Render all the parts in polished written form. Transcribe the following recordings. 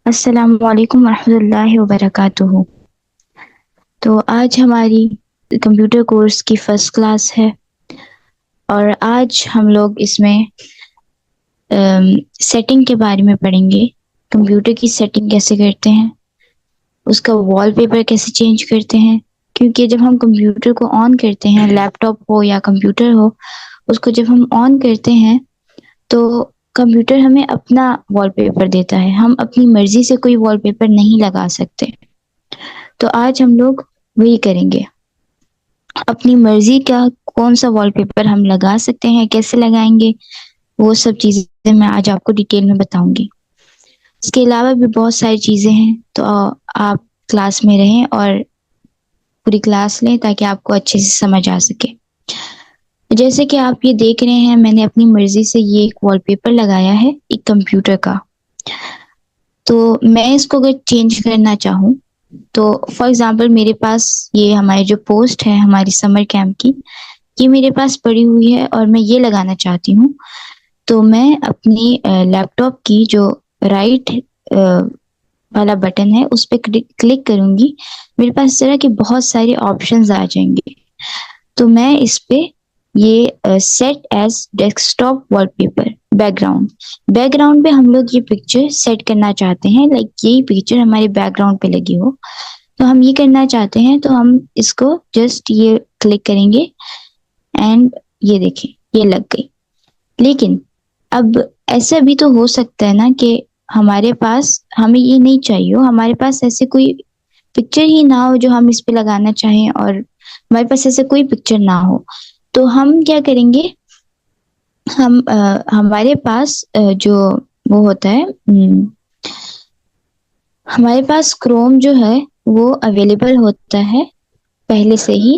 अस्सलामु अलैकुम वरहमतुल्लाहि वबरकातुहू। तो आज हमारी कंप्यूटर कोर्स की फर्स्ट क्लास है और आज हम लोग इसमें सेटिंग के बारे में पढ़ेंगे। कंप्यूटर की सेटिंग कैसे करते हैं, उसका वॉलपेपर कैसे चेंज करते हैं, क्योंकि जब हम कंप्यूटर को ऑन करते हैं, लैपटॉप हो या कंप्यूटर हो, उसको जब हम ऑन करते हैं तो कंप्यूटर हमें अपना वॉलपेपर देता है। हम अपनी मर्जी से कोई वॉलपेपर नहीं लगा सकते। तो आज हम लोग वही करेंगे। अपनी मर्जी का कौन सा वॉलपेपर हम लगा सकते हैं, कैसे लगाएंगे, वो सब चीजें मैं आज आपको डिटेल में बताऊंगी। इसके अलावा भी बहुत सारी चीजें हैं, तो आप क्लास में रहें और पूरी क्लास लें ताकि आपको अच्छे से समझ आ सके। जैसे कि आप ये देख रहे हैं, मैंने अपनी मर्जी से ये एक वॉलपेपर लगाया है एक कंप्यूटर का। तो मैं इसको अगर चेंज करना चाहूँ तो फॉर एग्जांपल मेरे पास ये हमारी जो पोस्ट है हमारी समर कैंप की, ये मेरे पास पड़ी हुई है और मैं ये लगाना चाहती हूँ। तो मैं अपनी लैपटॉप की जो राइट वाला बटन है उस पर क्लिक करूंगी। मेरे पास इस तरह के बहुत सारे ऑप्शंस आ जाएंगे। तो मैं इस पे ये set as desktop wallpaper background, background पे हम लोग ये पिक्चर सेट करना चाहते हैं, लाइक यही पिक्चर हमारे बैकग्राउंड पे लगी हो। तो हम ये करना चाहते हैं, तो हम इसको जस्ट ये क्लिक करेंगे एंड ये देखें, ये लग गई। लेकिन अब ऐसा भी तो हो सकता है ना कि हमारे पास हमें ये नहीं चाहिए हो, हमारे पास ऐसे कोई पिक्चर ही ना हो जो हम इस पे लगाना चाहें और हमारे पास ऐसे कोई पिक्चर ना हो। तो हम क्या करेंगे, हमारे पास जो वो होता है, हमारे पास क्रोम जो है वो अवेलेबल होता है पहले से ही।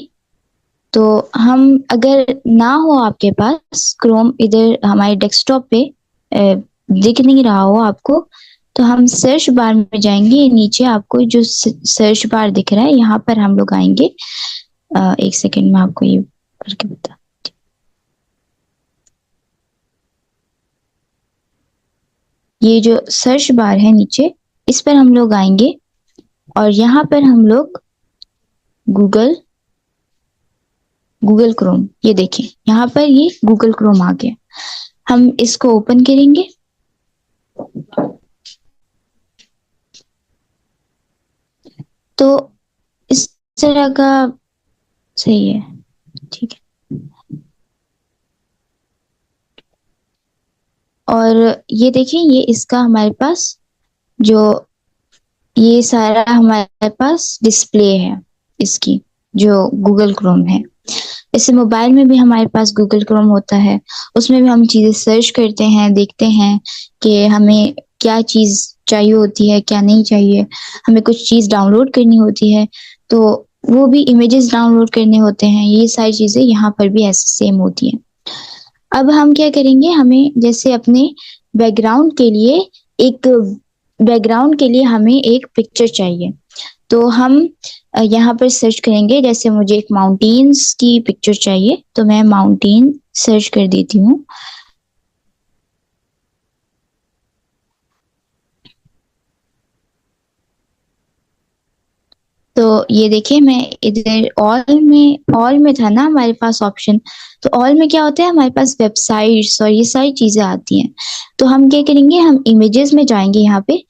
तो हम अगर ना हो आपके पास क्रोम इधर हमारे डेस्कटॉप पे दिख नहीं रहा हो आपको, तो हम सर्च बार में जाएंगे। नीचे आपको जो सर्च बार दिख रहा है यहाँ पर हम लोग आएंगे। एक सेकेंड में आपको ये करके बता, ये जो सर्च बार है नीचे, इस पर हम लोग आएंगे और यहाँ पर हम लोग गूगल गूगल क्रोम, ये देखें यहाँ पर ये गूगल क्रोम आ गया। हम इसको ओपन करेंगे। तो इस तरह का सही है, ठीक है। और ये देखें, ये इसका हमारे पास जो ये सारा हमारे पास डिस्प्ले है इसकी, जो गूगल क्रोम है। जैसे मोबाइल में भी हमारे पास गूगल क्रोम होता है, उसमें भी हम चीजें सर्च करते हैं, देखते हैं कि हमें क्या चीज चाहिए होती है, क्या नहीं चाहिए। हमें कुछ चीज डाउनलोड करनी होती है तो वो भी इमेजेस डाउनलोड करने होते हैं। ये सारी चीजें यहाँ पर भी ऐसे सेम होती है। अब हम क्या करेंगे, हमें जैसे अपने बैकग्राउंड के लिए एक बैकग्राउंड के लिए हमें एक पिक्चर चाहिए। तो हम यहाँ पर सर्च करेंगे। जैसे मुझे एक माउंटेन्स की पिक्चर चाहिए, तो मैं माउंटेन सर्च कर देती हूँ। तो ये देखिए, मैं इधर ऑल में था ना हमारे पास ऑप्शन। तो ऑल में क्या होता है, हमारे पास वेबसाइट्स और ये सारी चीजें आती हैं। तो हम क्या करेंगे, हम इमेजेस में जाएंगे। यहाँ पे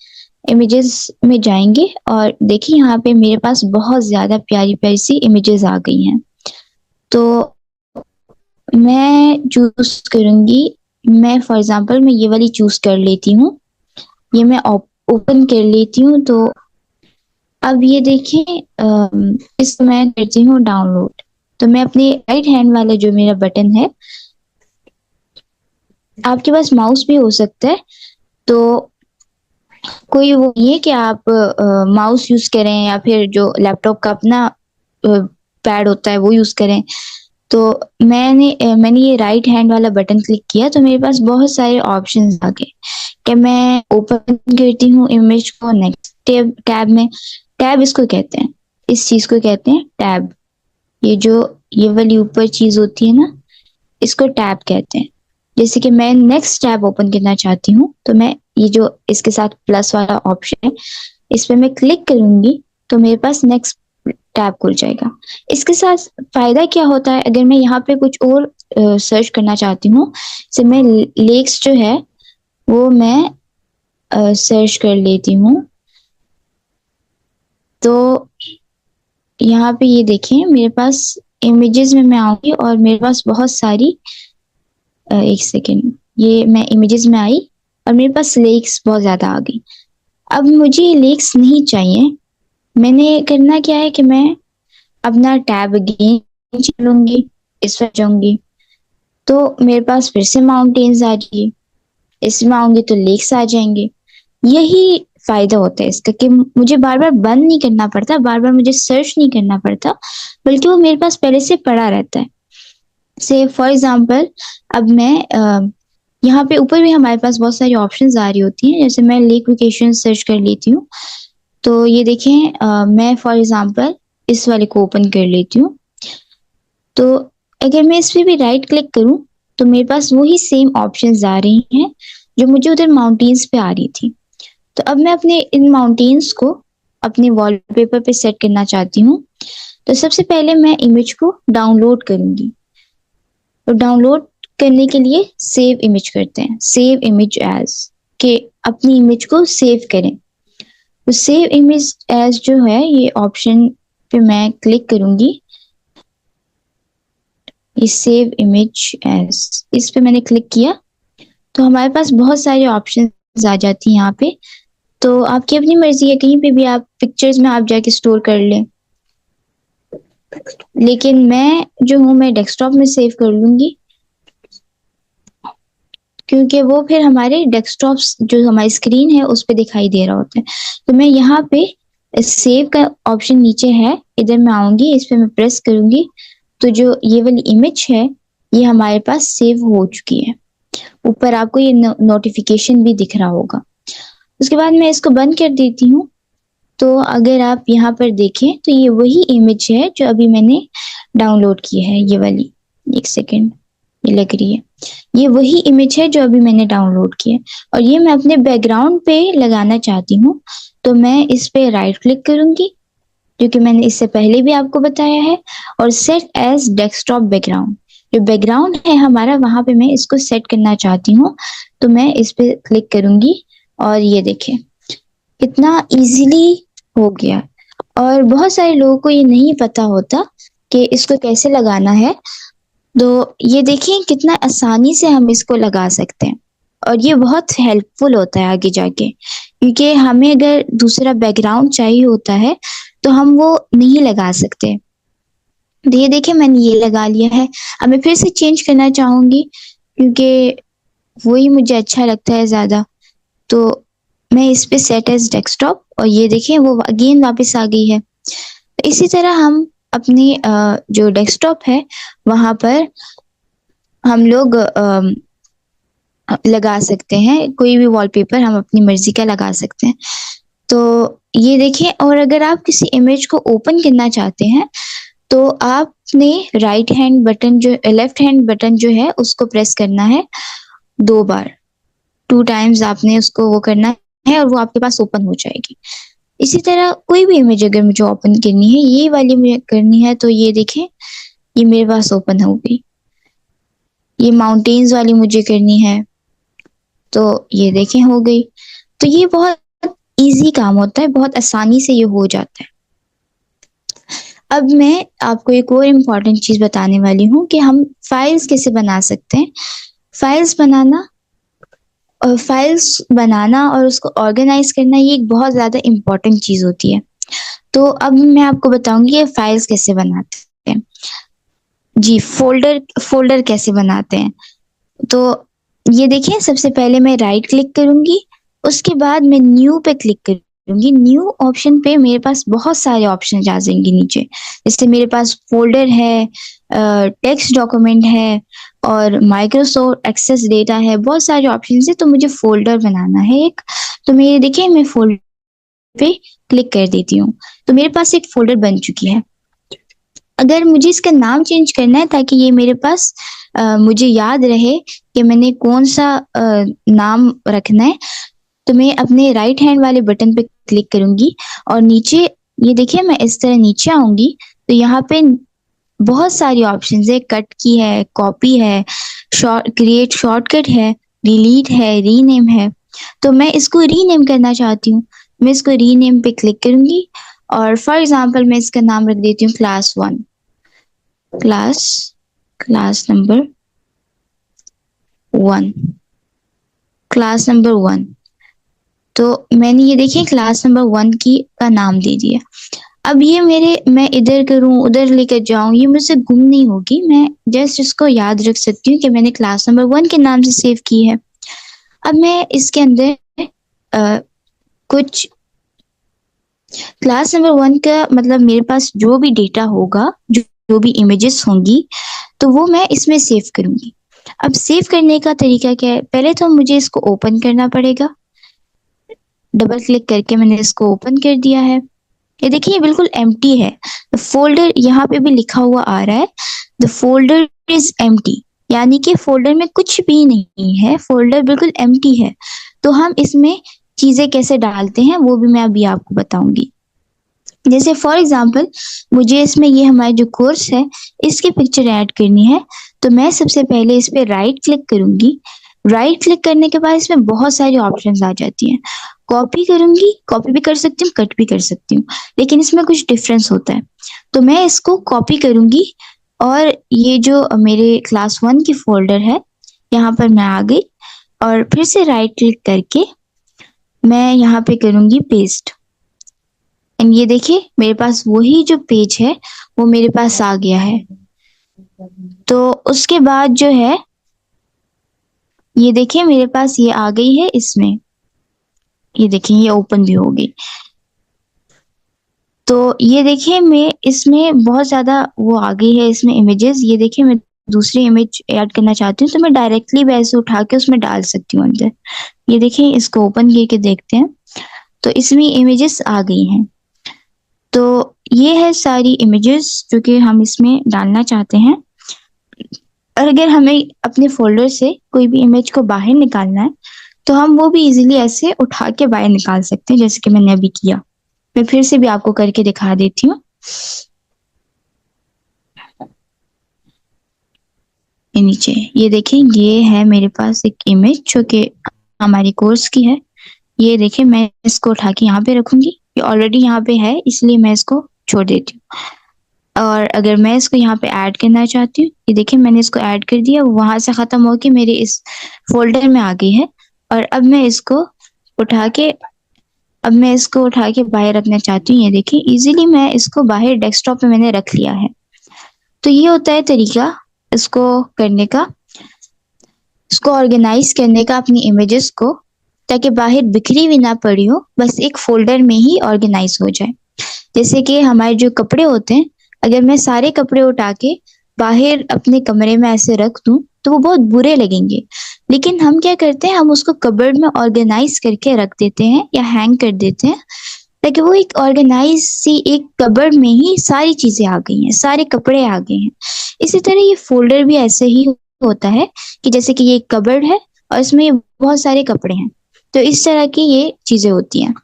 इमेजेस में जाएंगे और देखिए यहाँ पे मेरे पास बहुत ज्यादा प्यारी प्यारी सी इमेजेस आ गई हैं। तो मैं चूज करूंगी, मैं फॉर एग्जांपल मैं ये वाली चूज कर लेती हूँ। ये मैं ओपन कर लेती हूँ। तो अब ये देखिए, इसको मैं करती हूँ डाउनलोड। तो मैं अपने राइट हैंड वाला जो मेरा बटन है, आपके पास माउस भी हो सकता है, तो कोई वो नहीं है कि आप माउस यूज करें या फिर जो लैपटॉप का अपना पैड होता है वो यूज करें। तो मैंने ये राइट हैंड वाला बटन क्लिक किया तो मेरे पास बहुत सारे ऑप्शंस आ गए कि मैं ओपन करती हूँ इमेज को नेक्स्ट टैब में। टैब इसको कहते हैं, इस चीज को कहते हैं टैब। ये जो ये वाली ऊपर चीज होती है ना, इसको टैब कहते हैं। जैसे कि मैं नेक्स्ट टैब ओपन करना चाहती हूँ तो मैं ये जो इसके साथ प्लस वाला ऑप्शन है, इस पे मैं क्लिक करूंगी तो मेरे पास नेक्स्ट टैब खुल जाएगा। इसके साथ फायदा क्या होता है, अगर मैं यहाँ पे कुछ और सर्च करना चाहती हूँ, जैसे मैं लेक्स जो है वो मैं सर्च कर लेती हूँ, तो यहाँ पे ये देखें मेरे पास इमेजेस में मैं आऊंगी और मेरे पास बहुत सारी एक सेकेंड, ये मैं इमेजेस में आई और मेरे पास लेक्स बहुत ज्यादा आ गई। अब मुझे ये लेक्स नहीं चाहिए, मैंने करना क्या है कि मैं अपना टैब अगेन चलूंगी, इस पर जाऊंगी तो मेरे पास फिर से माउंटेन्स आ जाएगी, इसमें आऊंगी तो लेक्स आ जाएंगे। यही फायदा होता है इसका कि मुझे बार बार बंद नहीं करना पड़ता, बार बार मुझे सर्च नहीं करना पड़ता, बल्कि वो मेरे पास पहले से पड़ा रहता है। से फॉर एग्जाम्पल अब मैं यहाँ पे ऊपर भी हमारे पास बहुत सारी ऑप्शंस आ रही होती हैं, जैसे मैं लेक लोकेशन सर्च कर लेती हूँ, तो ये देखें मैं फॉर एग्जाम्पल इस वाले को ओपन कर लेती हूँ, तो अगर मैं इस पे भी राइट क्लिक करूँ तो मेरे पास वही सेम ऑप्शंस आ रही हैं जो मुझे उधर माउंटेन्स पे आ रही थी। तो अब मैं अपने इन माउंटेन्स को अपने वॉलपेपर पे सेट करना चाहती हूँ, तो सबसे पहले मैं इमेज को डाउनलोड करूंगी। तो डाउनलोड करने के लिए सेव इमेज करते हैं, सेव इमेज एज, के अपनी इमेज को सेव करें। तो सेव इमेज एज जो है ये ऑप्शन पे मैं क्लिक करूंगी, ये सेव इमेज एज, इस पे मैंने क्लिक किया तो हमारे पास बहुत सारे ऑप्शन आ जाती हैं यहाँ पे। तो आपकी अपनी मर्जी है, कहीं पे भी आप पिक्चर्स में आप जाके स्टोर कर लें, लेकिन मैं जो हूँ मैं डेस्कटॉप में सेव कर लूंगी, क्योंकि वो फिर हमारे डेस्कटॉप जो हमारी स्क्रीन है उस पे दिखाई दे रहा होता है। तो मैं यहाँ पे सेव का ऑप्शन नीचे है, इधर मैं आऊंगी, इस पे मैं प्रेस करूंगी तो जो ये वाली इमेज है ये हमारे पास सेव हो चुकी है। ऊपर आपको ये नोटिफिकेशन भी दिख रहा होगा। उसके बाद मैं इसको बंद कर देती हूँ, तो अगर आप यहाँ पर देखें तो ये वही इमेज है जो अभी मैंने डाउनलोड की है, ये वाली, एक सेकेंड, ये लग रही है, ये वही इमेज है जो अभी मैंने डाउनलोड की है और ये मैं अपने बैकग्राउंड पे लगाना चाहती हूँ। तो मैं इस पे राइट क्लिक करूंगी, क्योंकि मैंने इससे पहले भी आपको बताया है, और सेट एज डेस्कटॉप बैकग्राउंड, जो बैकग्राउंड है हमारा वहां पे मैं इसको सेट करना चाहती हूँ। तो मैं इस पे क्लिक करूंगी और ये देखें कितना इजीली हो गया। और बहुत सारे लोगों को ये नहीं पता होता कि इसको कैसे लगाना है, तो ये देखिए कितना आसानी से हम इसको लगा सकते हैं और ये बहुत हेल्पफुल होता है आगे जाके, क्योंकि हमें अगर दूसरा बैकग्राउंड चाहिए होता है तो हम वो नहीं लगा सकते। तो ये देखिए मैंने ये लगा लिया है, अब मैं फिर से चेंज करना चाहूंगी क्योंकि वही मुझे अच्छा लगता है ज्यादा, तो मैं इस पे सेट एज डेस्कटॉप और ये देखिए वो अगेन वापस आ गई है। तो इसी तरह हम अपनी जो डेस्कटॉप है वहां पर हम लोग लगा सकते हैं, कोई भी वॉलपेपर हम अपनी मर्जी का लगा सकते हैं। तो ये देखिए, और अगर आप किसी इमेज को ओपन करना चाहते हैं तो आपने राइट हैंड बटन जो लेफ्ट हैंड बटन जो है उसको प्रेस करना है 2 बार, 2 टाइम्स आपने उसको वो करना है और वो आपके पास ओपन हो जाएगी। इसी तरह कोई भी इमेज अगर मुझे ओपन करनी है, ये वाली मुझे करनी है, तो ये देखें ये मेरे पास ओपन हो गई। ये माउंटेन्स वाली मुझे करनी है तो ये देखें हो गई। तो ये बहुत इजी काम होता है, बहुत आसानी से ये हो जाता है। अब मैं आपको एक और इम्पॉर्टेंट चीज बताने वाली हूँ कि हम फाइल्स कैसे बना सकते हैं। फाइल्स बनाना और उसको ऑर्गेनाइज करना ये एक बहुत ज्यादा इम्पोर्टेंट चीज होती है। तो अब मैं आपको बताऊंगी ये फाइल्स कैसे बनाते हैं। जी, फोल्डर फोल्डर कैसे बनाते हैं। तो ये देखिए सबसे पहले मैं राइट क्लिक करूंगी, उसके बाद मैं न्यू पे क्लिक करूंगी। न्यू ऑप्शन पे मेरे पास बहुत सारे ऑप्शन आ जाएंगे नीचे, जैसे मेरे पास फोल्डर है, टेक्स्ट डॉक्यूमेंट है और माइक्रोसॉफ्ट एक्सेस डेटा है, बहुत सारे ऑप्शन है। तो मुझे फोल्डर बनाना है एक, तो मेरे देखिए मैं फोल्डर पे क्लिक कर देती हूँ, तो मेरे पास एक फोल्डर बन चुकी है। अगर मुझे इसका नाम चेंज करना है ताकि ये मेरे पास मुझे याद रहे कि मैंने कौन सा नाम रखना है, तो मैं अपने राइट हैंड वाले बटन पे क्लिक करूंगी और नीचे ये देखिए मैं इस तरह नीचे आऊंगी तो यहाँ पे बहुत सारी ऑप्शंस है, कट की है, कॉपी है, क्रिएट शॉर्टकट है, डिलीट है, रीनेम है। तो मैं इसको रीनेम करना चाहती हूँ, मैं इसको रीनेम पे क्लिक करूंगी और फॉर एग्जांपल मैं इसका नाम रख देती हूँ class 1, class class number 1, class number 1। तो मैंने ये देखिए क्लास नंबर 1 की का नाम दे दिया। अब ये मैं इधर करूं उधर लेकर जाऊं ये मुझसे गुम नहीं होगी, मैं जस्ट इसको याद रख सकती हूँ कि मैंने क्लास नंबर 1 के नाम से सेव की है। अब मैं इसके अंदर कुछ क्लास नंबर 1 का मतलब मेरे पास जो भी डेटा होगा, जो भी इमेजेस होंगी, तो वो मैं इसमें सेव करूंगी। अब सेव करने का तरीका क्या है, पहले तो मुझे इसको ओपन करना पड़ेगा। डबल क्लिक करके मैंने इसको ओपन कर दिया है। ये देखिए बिल्कुल एम्प्टी है। द फोल्डर यहाँ पे भी लिखा हुआ आ रहा है, द फोल्डर इज एम्प्टी, यानी कि फोल्डर में कुछ भी नहीं है, फोल्डर बिल्कुल एम्प्टी है। तो हम इसमें चीजें कैसे डालते हैं वो भी मैं अभी आपको बताऊंगी। जैसे फॉर एग्जाम्पल मुझे इसमें ये हमारा जो कोर्स है इसकी पिक्चर ऐड करनी है, तो मैं सबसे पहले इस पे राइट क्लिक करूंगी। राइट क्लिक करने के बाद इसमें बहुत सारी ऑप्शंस आ जाती हैं। कॉपी करूंगी, कॉपी भी कर सकती हूँ, कट भी कर सकती हूँ, लेकिन इसमें कुछ डिफरेंस होता है। तो मैं इसको कॉपी करूंगी और ये जो मेरे क्लास 1 की फोल्डर है यहाँ पर मैं आ गई और फिर से राइट क्लिक करके मैं यहाँ पे करूंगी पेस्ट। एंड ये देखिए मेरे पास वही जो पेज है वो मेरे पास आ गया है। तो उसके बाद जो है ये देखिए मेरे पास ये आ गई है इसमें, ये देखिए ये ओपन भी हो गई। तो ये देखिए मैं इसमें बहुत ज्यादा वो आ गई है इसमें इमेजेस। ये देखिए मैं दूसरी इमेज ऐड करना चाहती हूँ तो मैं डायरेक्टली वैसे उठा के उसमें डाल सकती हूँ अंदर। ये देखिए इसको ओपन करके देखते हैं तो इसमें इमेजेस आ गई हैं। तो ये है सारी इमेजेस जो कि हम इसमें डालना चाहते हैं। और अगर हमें अपने फोल्डर से कोई भी इमेज को बाहर निकालना है तो हम वो भी इजीली ऐसे उठा के बाहर निकाल सकते हैं, जैसे कि मैंने अभी किया। मैं फिर से भी आपको करके दिखा देती हूँ। ये नीचे ये देखिए ये है मेरे पास एक इमेज जो कि हमारी कोर्स की है। ये देखिए मैं इसको उठा के यहाँ पे रखूंगी, ये ऑलरेडी यहाँ पे है इसलिए मैं इसको छोड़ देती हूँ। और अगर मैं इसको यहाँ पे ऐड करना चाहती हूँ, ये देखिए मैंने इसको ऐड कर दिया, वहां से खत्म होके मेरे इस फोल्डर में आ गई है। और अब मैं इसको उठा के बाहर रखना चाहती हूँ। ये देखिए इजीली मैं इसको बाहर डेस्कटॉप पे मैंने रख लिया है। तो ये होता है तरीका इसको करने का, इसको ऑर्गेनाइज करने का अपनी इमेजेस को, ताकि बाहर बिखरी हुई ना पड़ी हो, बस एक फोल्डर में ही ऑर्गेनाइज हो जाए। जैसे कि हमारे जो कपड़े होते हैं, अगर मैं सारे कपड़े उठा के बाहर अपने कमरे में ऐसे रख दूं तो वो बहुत बुरे लगेंगे। लेकिन हम क्या करते हैं, हम उसको कबर्ड में ऑर्गेनाइज करके रख देते हैं या हैंग कर देते हैं, ताकि वो एक ऑर्गेनाइज सी एक कबर्ड में ही सारी चीजें आ गई हैं, सारे कपड़े आ गए हैं। इसी तरह ये फोल्डर भी ऐसे ही होता है कि जैसे कि ये एक कबर्ड है और इसमें बहुत सारे कपड़े हैं, तो इस तरह की ये चीजें होती हैं।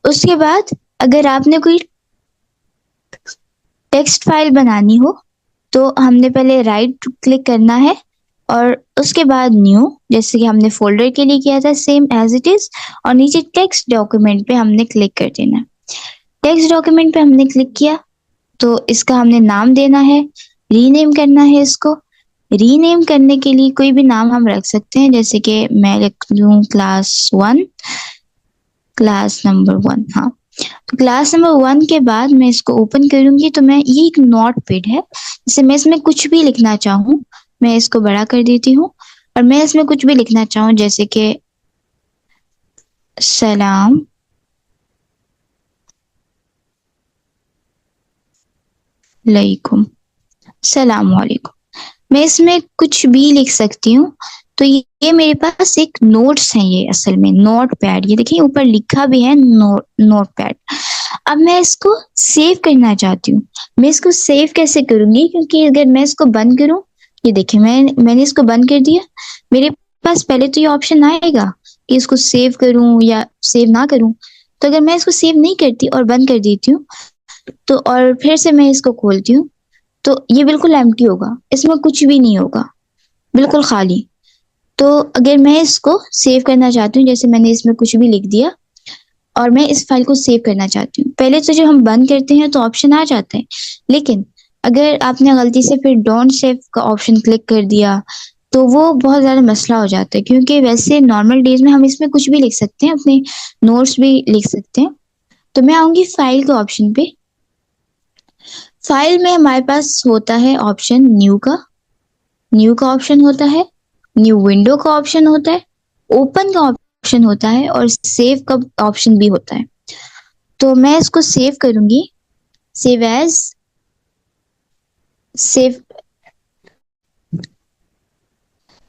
उसके बाद अगर आपने कोई टेक्स्ट फाइल बनानी हो तो हमने पहले राइट क्लिक करना है और उसके बाद न्यू, जैसे कि हमने फोल्डर के लिए किया था सेम एज इट इज, और नीचे टेक्स्ट डॉक्यूमेंट पे हमने क्लिक कर देना। टेक्स्ट डॉक्यूमेंट पे हमने क्लिक किया तो इसका हमने नाम देना है, रीनेम करना है इसको। रीनेम करने के लिए कोई भी नाम हम रख सकते हैं, जैसे कि मैं लिख दूं क्लास 1, क्लास नंबर 1। हाँ, तो क्लास नंबर 1 के बाद मैं इसको ओपन करूंगी तो मैं ये एक नोट पैड है, जैसे मैं इसमें कुछ भी लिखना चाहूँ मैं इसको बड़ा कर देती हूँ और मैं इसमें कुछ भी लिखना चाहूँ जैसे कि सलाम अलैकुम, सलाम वालेकुम, मैं इसमें कुछ भी लिख सकती हूँ। तो ये मेरे पास एक नोट्स है, ये असल में नोट पैड, ये देखिए ऊपर लिखा भी है नोट पैड। अब मैं इसको सेव करना चाहती हूँ। मैं इसको सेव कैसे करूंगी, क्योंकि अगर मैं इसको बंद करूं, ये देखिए मैंने इसको बंद कर दिया, मेरे पास पहले तो ये ऑप्शन आएगा कि इसको सेव करूँ या सेव ना करूँ। तो अगर मैं इसको सेव नहीं करती और बंद कर देती हूँ, तो और फिर से मैं इसको खोलती हूँ, तो ये बिल्कुल एम्प्टी होगा, इसमें कुछ भी नहीं होगा, बिल्कुल खाली। तो अगर मैं इसको सेव करना चाहती हूँ, जैसे मैंने इसमें कुछ भी लिख दिया और मैं इस फाइल को सेव करना चाहती हूँ, पहले तो जब हम बंद करते हैं तो ऑप्शन आ जाता है, लेकिन अगर आपने गलती से फिर डोंट सेव का ऑप्शन क्लिक कर दिया, तो वो बहुत ज़्यादा मसला हो जाता है, क्योंकि वैसे नॉर्मल डेज में हम इसमें कुछ भी लिख सकते हैं, अपने नोट्स भी लिख सकते हैं। तो मैं आऊँगी फाइल के ऑप्शन पे। फाइल में हमारे पास होता है ऑप्शन न्यू का ऑप्शन होता है, न्यू विंडो का ऑप्शन होता है, ओपन का ऑप्शन होता है और सेव का ऑप्शन भी होता है। तो मैं इसको सेव करूंगी, सेव एज, सेव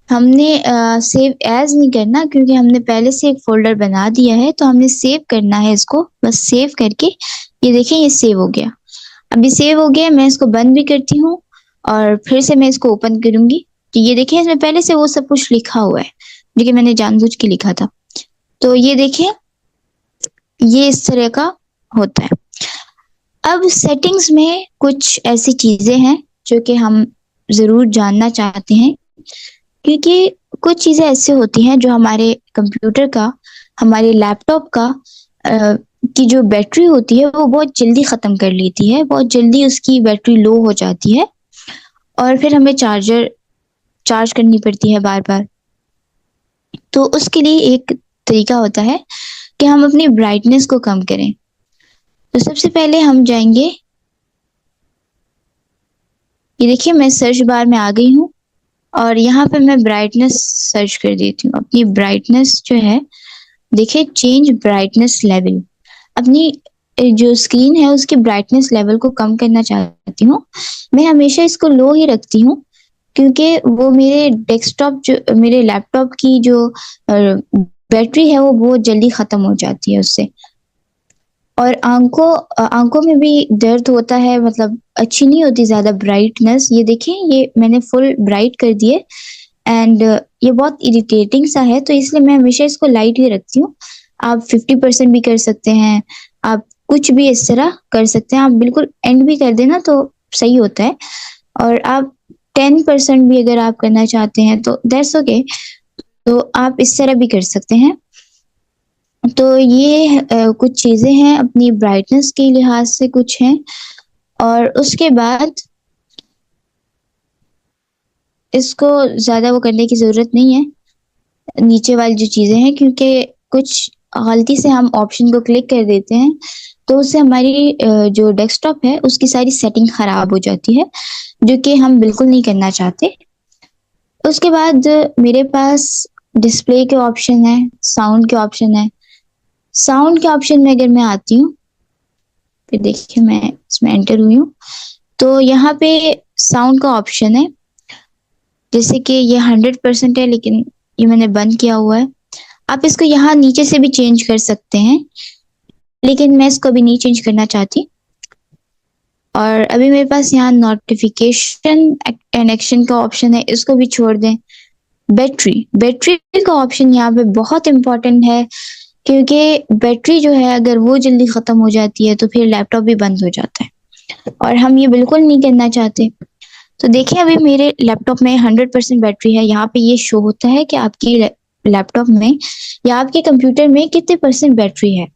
हमने सेव एज नहीं करना, क्योंकि हमने पहले से एक फोल्डर बना दिया है, तो हमने सेव करना है इसको, बस सेव करके ये देखें ये सेव हो गया। अभी सेव हो गया, मैं इसको बंद भी करती हूँ और फिर से मैं इसको ओपन करूंगी, तो ये देखें इसमें पहले से वो सब कुछ लिखा हुआ है, जो कि मैंने जानबूझ के लिखा था। तो ये देखें, ये इस तरह का होता है। अब सेटिंग्स में कुछ ऐसी चीजें हैं जो कि हम जरूर जानना चाहते हैं, क्योंकि कुछ चीजें ऐसी होती हैं जो हमारे कंप्यूटर का, हमारे लैपटॉप का की जो बैटरी होती है वो बहुत जल्दी खत्म कर लेती है, बहुत जल्दी उसकी बैटरी लो हो जाती है और फिर हमें चार्ज करनी पड़ती है बार बार। तो उसके लिए एक तरीका होता है कि हम अपनी ब्राइटनेस को कम करें। तो सबसे पहले हम जाएंगे, ये देखिए मैं सर्च बार में आ गई हूँ और यहाँ पे मैं ब्राइटनेस सर्च कर देती हूँ। अपनी ब्राइटनेस जो है, देखिए चेंज ब्राइटनेस लेवल, अपनी जो स्क्रीन है उसकी ब्राइटनेस लेवल को कम करना चाहती हूँ। मैं हमेशा इसको लो ही रखती हूँ, क्योंकि वो मेरे डेस्कटॉप जो मेरे लैपटॉप की जो बैटरी है वो बहुत जल्दी खत्म हो जाती है उससे। और आंखों में भी दर्द होता है, मतलब अच्छी नहीं होती ज्यादा ब्राइटनेस। ये देखें, ये मैंने फुल ब्राइट कर दिए एंड ये बहुत इरिटेटिंग सा है, तो इसलिए मैं हमेशा इसको लाइट ही रखती हूँ। आप 50% भी कर सकते हैं, आप कुछ भी इस तरह कर सकते हैं, आप बिल्कुल एंड भी कर देना तो सही होता है। और आप 10% भी अगर आप करना चाहते हैं तो दैट्स ओके, तो आप इस तरह भी कर सकते हैं। तो ये कुछ चीजें हैं अपनी ब्राइटनेस के लिहाज से कुछ हैं। और उसके बाद इसको ज्यादा वो करने की जरूरत नहीं है, नीचे वाली जो चीजें हैं, क्योंकि कुछ गलती से हम ऑप्शन को क्लिक कर देते हैं तो उससे हमारी जो डेस्कटॉप है उसकी सारी सेटिंग खराब हो जाती है, जो कि हम बिल्कुल नहीं करना चाहते। उसके बाद मेरे पास डिस्प्ले के ऑप्शन है, साउंड के ऑप्शन है। साउंड के ऑप्शन में अगर मैं आती हूँ, फिर देखिए मैं इसमें एंटर हुई हूँ, तो यहाँ पे साउंड का ऑप्शन है। जैसे कि ये 100% है, लेकिन ये मैंने बंद किया हुआ है। आप इसको यहाँ नीचे से भी चेंज कर सकते हैं, लेकिन मैं इसको अभी नहीं चेंज करना चाहती। और अभी मेरे पास यहाँ नोटिफिकेशन एंड एक्शन का ऑप्शन है, इसको भी छोड़ दें। बैटरी का ऑप्शन यहाँ पे बहुत इंपॉर्टेंट है, क्योंकि बैटरी जो है अगर वो जल्दी खत्म हो जाती है तो फिर लैपटॉप भी बंद हो जाता है और हम ये बिल्कुल नहीं करना चाहते। तो देखिए अभी मेरे लैपटॉप में 100% बैटरी है। यहाँ पे ये शो होता है कि आपकी लैपटॉप में या आपके कंप्यूटर में कितने परसेंट बैटरी है,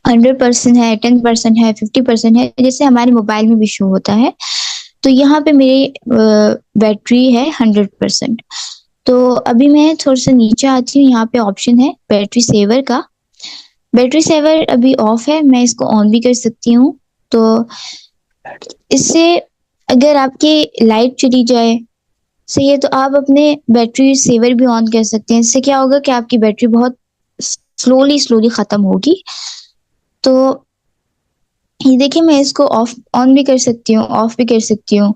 100% है, 10% है, 50% है, जैसे हमारे मोबाइल में भी शो होता है। तो यहाँ पे मेरी बैटरी है 100%। तो अभी मैं थोड़ा सा नीचे आती हूँ, यहाँ पे ऑप्शन है बैटरी सेवर का। बैटरी सेवर अभी ऑफ है, मैं इसको ऑन भी कर सकती हूँ। तो इससे अगर आपकी लाइट चली जाए, सही है, तो आप अपने बैटरी सेवर भी ऑन कर सकते हैं। इससे क्या होगा कि आपकी बैटरी बहुत स्लोली खत्म होगी। तो ये देखिए मैं इसको ऑफ ऑन भी कर सकती हूँ, ऑफ भी कर सकती हूँ।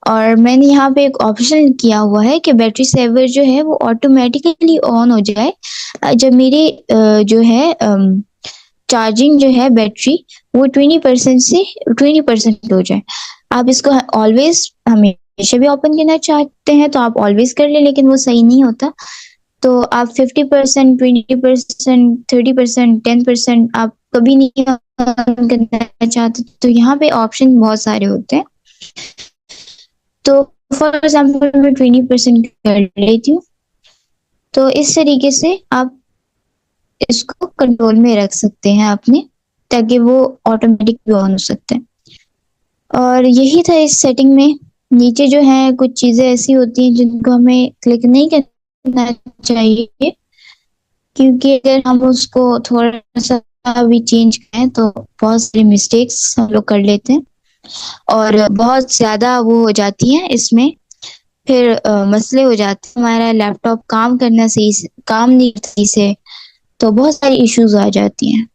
और मैंने यहाँ पे एक ऑप्शन किया हुआ है कि बैटरी सेवर जो है वो ऑटोमेटिकली ऑन हो जाए जब मेरी जो है चार्जिंग जो है बैटरी वो 20% से 20% हो जाए। आप इसको ऑलवेज हमेशा भी ओपन करना चाहते हैं तो आप ऑलवेज कर ले, लेकिन वो सही नहीं होता। तो आप 50%, 20%, 30%, 10% आप कभी नहीं ऑन करना चाहते, तो यहाँ पे ऑप्शन बहुत सारे होते हैं। तो फॉर एग्जाम्पल मैं 20% कर लेती हूँ। तो इस तरीके से आप इसको कंट्रोल में रख सकते हैं अपने, ताकि वो ऑटोमेटिक भी ऑन हो सकते हैं। और यही था इस सेटिंग में। नीचे जो है कुछ चीजें ऐसी होती हैं जिनको हमें क्लिक नहीं करना चाहिए, क्योंकि अगर हम उसको थोड़ा सा भी चेंज करें तो बहुत सारी मिस्टेक्स हम लोग कर लेते हैं और बहुत ज्यादा वो हो जाती है इसमें। फिर मसले हो जाते हैं, हमारा लैपटॉप काम नहीं करता सही से, तो बहुत सारी इश्यूज आ जाती हैं।